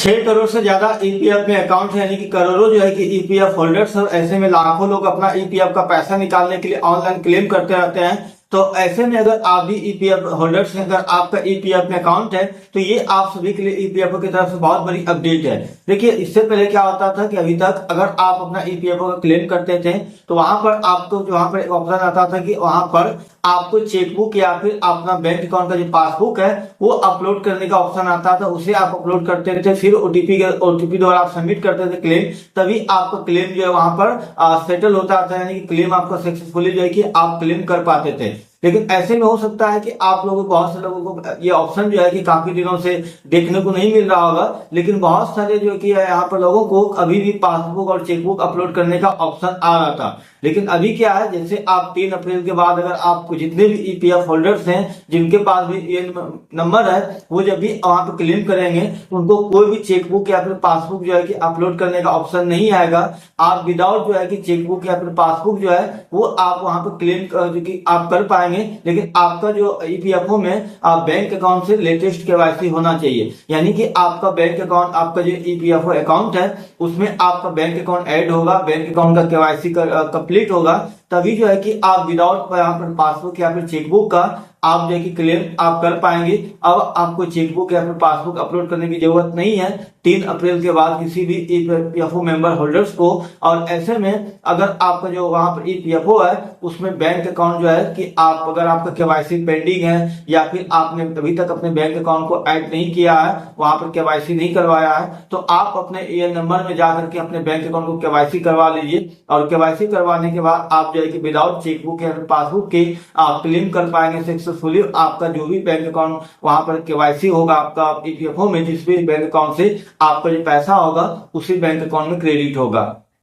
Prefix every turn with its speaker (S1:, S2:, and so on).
S1: 6 करोड़ से ज्यादा ईपीएफ में अकाउंट है, यानी कि करोड़ों जो है कि ईपीएफ होल्डर्स, और ऐसे में लाखों लोग अपना ईपीएफ का पैसा निकालने के लिए ऑनलाइन क्लेम करते रहते हैं। तो ऐसे में अगर आप भी ईपीएफ होल्डर्स हैं, अगर आपका ईपीएफ में अकाउंट है, तो ये आप सभी के लिए ईपीएफओ की तरफ से बहुत बड़ी अपडेट है। देखिए, इससे पहले क्या होता था कि अभी तक अगर आप अपना ईपीएफओ का क्लेम करते थे तो वहां पर आपको वहां पर ऑप्शन आता था कि वहां पर आपको चेकबुक या फिर अपना बैंक अकाउंट का जो पासबुक है वो अपलोड करने का ऑप्शन आता था, उसे आप अपलोड करते थे, फिर ओटीपी द्वारा आप सबमिट करते थे क्लेम, तभी आपका क्लेम जो है वहां पर सेटल होता था, यानी कि क्लेम आपका सक्सेसफुली जो है कि आप क्लेम कर पाते थे। लेकिन ऐसे में हो सकता है कि आप लोगों को, बहुत से लोगों को ये ऑप्शन जो है कि काफी दिनों से देखने को नहीं मिल रहा होगा, लेकिन बहुत सारे जो कि यहाँ पर लोगों को अभी भी पासबुक और चेकबुक अपलोड करने का ऑप्शन आ रहा था। लेकिन अभी क्या है, जैसे आप 3 अप्रैल के बाद अगर आपको जितने भी ईपीएफ होल्डर्स हैं जिनके पास भी ये नंबर है, वो जब भी वहां पर क्लेम करेंगे तो उनको कोई भी चेकबुक या फिर पासबुक जो है कि अपलोड करने का ऑप्शन नहीं आएगा। आप विदाउट जो है कि चेकबुक या फिर पासबुक जो है वो आप वहां पर क्लेम जो कि आप कर पाएंगे। लेकिन आपका जो ईपीएफओ में बैंक अकाउंट से लेटेस्ट केवाईसी होना चाहिए, यानी कि आपका बैंक अकाउंट, आपका जो ईपीएफओ अकाउंट है उसमें आपका बैंक अकाउंट ऐड होगा, बैंक अकाउंट का केवाईसी कंप्लीट होगा, तभी जो है कि आप विदाउट यहाँ पर पासबुक या फिर चेकबुक का आप जो है कि क्लेम आप कर पाएंगे। अब आपको चेकबुक या फिर पासबुक अपलोड करने की जरूरत नहीं है 3 अप्रैल के बाद किसी भी ईपीएफओ मेंबर होल्डर्स को। और ऐसे में अगर आपका जो वहां पर ईपीएफओ है उसमें बैंक अकाउंट जो है कि आप, अगर आपका केवाईसी पेंडिंग है या फिर आपने अभी तक अपने बैंक अकाउंट को ऐड नहीं किया है, वहां पर केवाईसी नहीं करवाया है, तो आप अपने ये नंबर में जाकर के अपने बैंक अकाउंट को केवाईसी करवा लीजिए। और केवाईसी करवाने के बाद आप जो है कि विदाउट चेकबुक या पासबुक के आप क्लेम कर पाएंगे सक्सेसफुली। आपका जो भी बैंक अकाउंट वहां पर केवाईसी होगा आपका ईपीएफओ में, जिस भी बैंक अकाउंट से आपका जो पैसा होगा उसी बैंक अकाउंट में क्रेडिट होगा।